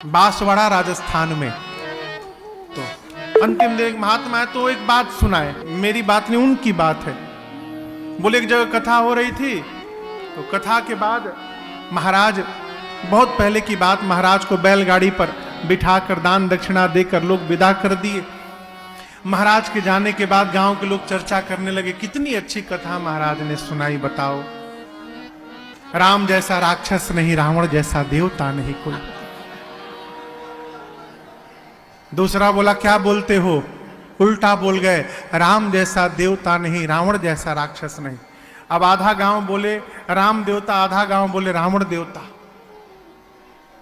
बांसवाड़ा राजस्थान में। तो अंतिम दिन एक महात्मा है तो एक बात सुनाए, मेरी बात नहीं उनकी बात है। बोले एक जगह कथा हो रही थी, तो कथा के बाद महाराज, बहुत पहले की बात, महाराज को बैलगाड़ी पर बिठाकर दान दक्षिणा देकर लोग विदा कर दिए। महाराज के जाने के बाद गांव के लोग चर्चा करने लगे, कितनी अच्छी कथा महाराज ने सुनाई, बताओ। राम जैसा राक्षस नहीं, रावण जैसा देवता नहीं कोई। दूसरा बोला, क्या बोलते हो, उल्टा बोल गए, राम जैसा देवता नहीं, रावण जैसा राक्षस नहीं। अब आधा गांव बोले राम देवता, आधा गांव बोले रावण देवता।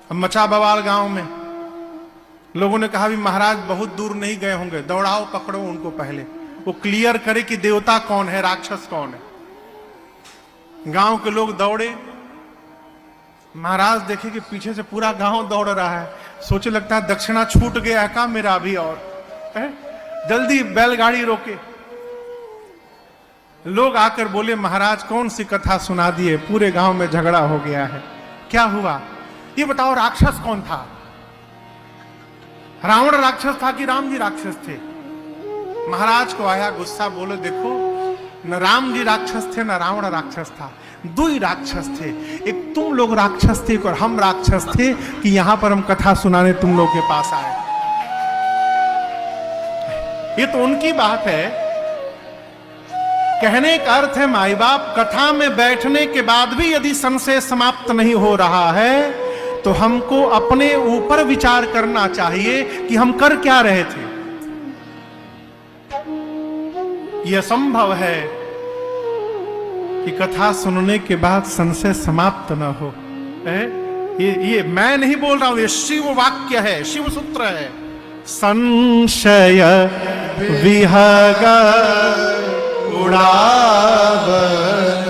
अब मचा बवाल गांव में। लोगों ने कहा भी महाराज बहुत दूर नहीं गए होंगे, दौड़ाओ पकड़ो उनको, पहले वो क्लियर करे कि देवता कौन है, राक्षस कौन है। गांव के लोग दौड़े। महाराज देखे कि पीछे से पूरा गांव दौड़ रहा है, सोचे लगता है दक्षिणा छूट गया है का मेरा अभी, और जल्दी बैलगाड़ी रोके। लोग आकर बोले महाराज कौन सी कथा सुना दिए, पूरे गांव में झगड़ा हो गया है, क्या हुआ ये बताओ, राक्षस कौन था, रावण राक्षस था कि राम जी राक्षस थे। महाराज को आया गुस्सा, बोले देखो न राम जी राक्षस थे न रावण राक्षस था, दो ही राक्षस थे, एक तुम लोग राक्षस थे और हम राक्षस थे कि यहां पर हम कथा सुनाने तुम लोग के पास आए। ये तो उनकी बात है। कहने का अर्थ है माई बाप, कथा में बैठने के बाद भी यदि संशय समाप्त नहीं हो रहा है तो हमको अपने ऊपर विचार करना चाहिए कि हम कर क्या रहे थे। यह संभव है कि कथा सुनने के बाद संशय समाप्त न हो। ये मैं नहीं बोल रहा हूं, ये शिव वाक्य है, शिव सूत्र है। संशय विहग उड़ावन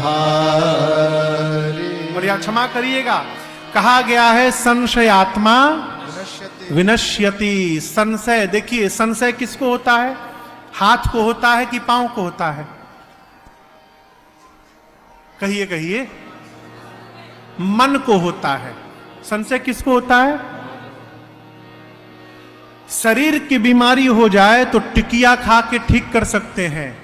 हारी। और या क्षमा करिएगा, कहा गया है संशयात्मा विनश्यति। संशय, देखिए संशय किसको होता है, हाथ को होता है कि पांव को होता है, कहिए कहिए, मन को होता है। संशय किसको होता है, शरीर की बीमारी हो जाए तो टिकिया खा के ठीक कर सकते हैं,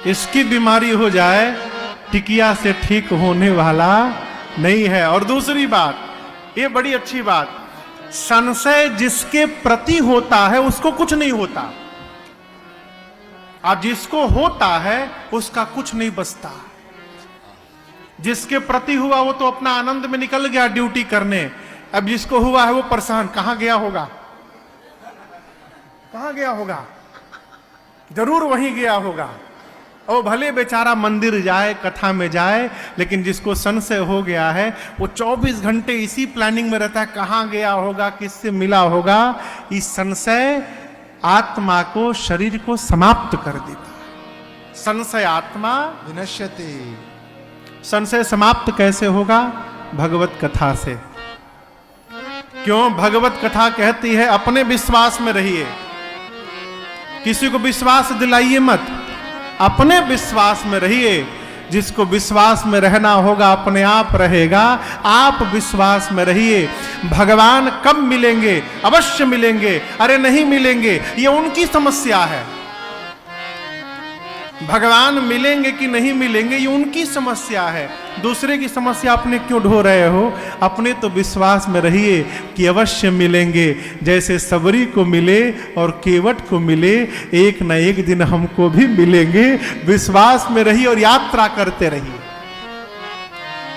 इसकी बीमारी हो जाए टिकिया से ठीक होने वाला नहीं है। और दूसरी बात, ये बड़ी अच्छी बात, संशय जिसके प्रति होता है उसको कुछ नहीं होता, और जिसको होता है उसका कुछ नहीं बचता। जिसके प्रति हुआ वो तो अपना आनंद में निकल गया ड्यूटी करने, अब जिसको हुआ है वो परेशान, कहां गया होगा, कहां गया होगा, जरूर वहीं गया होगा। और भले बेचारा मंदिर जाए, कथा में जाए, लेकिन जिसको संशय हो गया है वो 24 घंटे इसी प्लानिंग में रहता है, कहां गया होगा, किससे मिला होगा। इस संशय आत्मा को, शरीर को समाप्त कर देता है। संशय आत्मा विनश्यति। संशय समाप्त कैसे होगा, भगवत कथा से। क्यों, भगवत कथा कहती है अपने विश्वास में रहिए, किसी को विश्वास दिलाइए मत, अपने विश्वास में रहिए। जिसको विश्वास में रहना होगा अपने आप रहेगा, आप विश्वास में रहिए। भगवान कब मिलेंगे, अवश्य मिलेंगे, अरे नहीं मिलेंगे ये उनकी समस्या है। भगवान मिलेंगे कि नहीं मिलेंगे ये उनकी समस्या है, दूसरे की समस्या अपने क्यों ढो रहे हो। अपने तो विश्वास में रहिए कि अवश्य मिलेंगे, जैसे सबरी को मिले और केवट को मिले, एक न एक दिन हमको भी मिलेंगे। विश्वास में रहिए और यात्रा करते रहिए।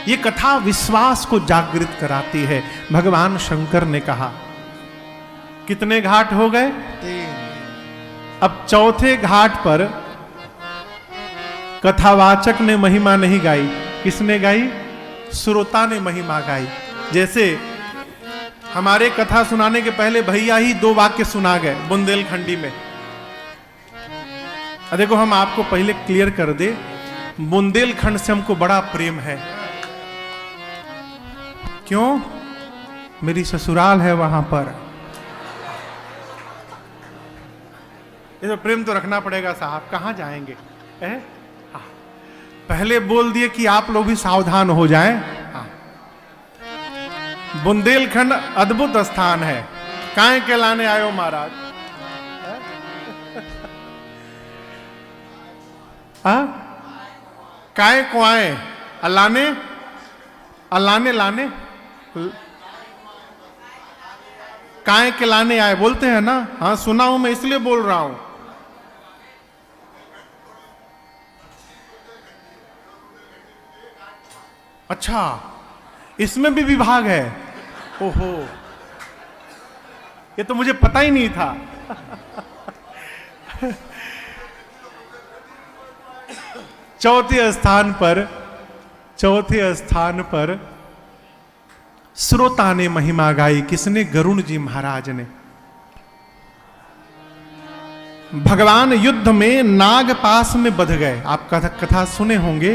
ये कथा विश्वास को जागृत कराती है। भगवान शंकर ने कहा, कितने घाट हो गए, 3। अब चौथे घाट पर कथावाचक ने महिमा नहीं गाई, किसने गाई, श्रोता ने महिमा गाई। जैसे हमारे कथा सुनाने के पहले भैया ही 2 वाक्य सुना गए बुंदेलखंडी में। देखो हम आपको पहले क्लियर कर दे, बुंदेलखंड से हमको बड़ा प्रेम है। क्यों, मेरी ससुराल है वहां पर। ये तो प्रेम तो रखना पड़ेगा साहब, कहां जाएंगे। पहले बोल दिए कि आप लोग भी सावधान हो जाएं। बुंदेलखंड अद्भुत स्थान है। काहे के लाने आयो महाराज? काय को आए? अलाने अलाने लाने काय के लाने आए बोलते हैं ना? हाँ सुना हूं मैं, इसलिए बोल रहा हूं। अच्छा, इसमें भी विभाग है? ओहो, ये तो मुझे पता ही नहीं था। चौथे स्थान पर श्रोता ने महिमा गाई। किसने? गरुण जी महाराज ने। भगवान युद्ध में नाग पास में बंध गए। आप कथा सुने होंगे।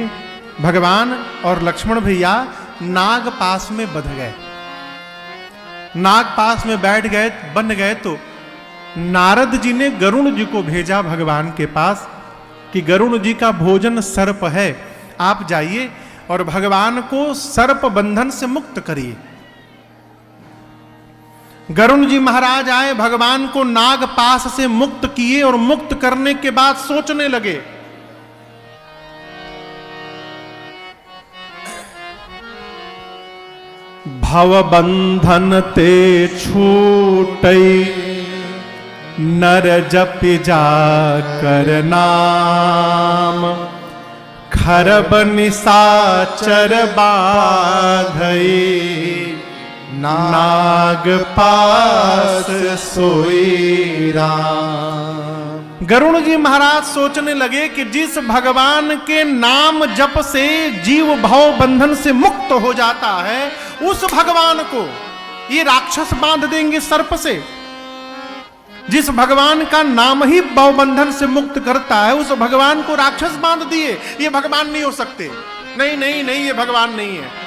भगवान और लक्ष्मण भैया नाग पास में बंध गए। नाग पास में बैठ गए, बन गए। तो नारद जी ने गरुण जी को भेजा भगवान के पास कि गरुण जी का भोजन सर्प है, आप जाइए और भगवान को सर्प बंधन से मुक्त करिए। गरुण जी महाराज आए, भगवान को नाग पास से मुक्त किए और मुक्त करने के बाद सोचने लगे, भव बंधन ते छूटई नर जप जा कर नाम, खरब निशाचर बाधई नाग पास सोई राम। गरुण जी महाराज सोचने लगे कि जिस भगवान के नाम जप से जीव भव बंधन से मुक्त हो जाता है, उस भगवान को ये राक्षस बांध देंगे सर्प से। जिस भगवान का नाम ही भव बंधन से मुक्त करता है, उस भगवान को राक्षस बांध दिए। ये भगवान नहीं हो सकते। नहीं नहीं नहीं, ये भगवान नहीं है।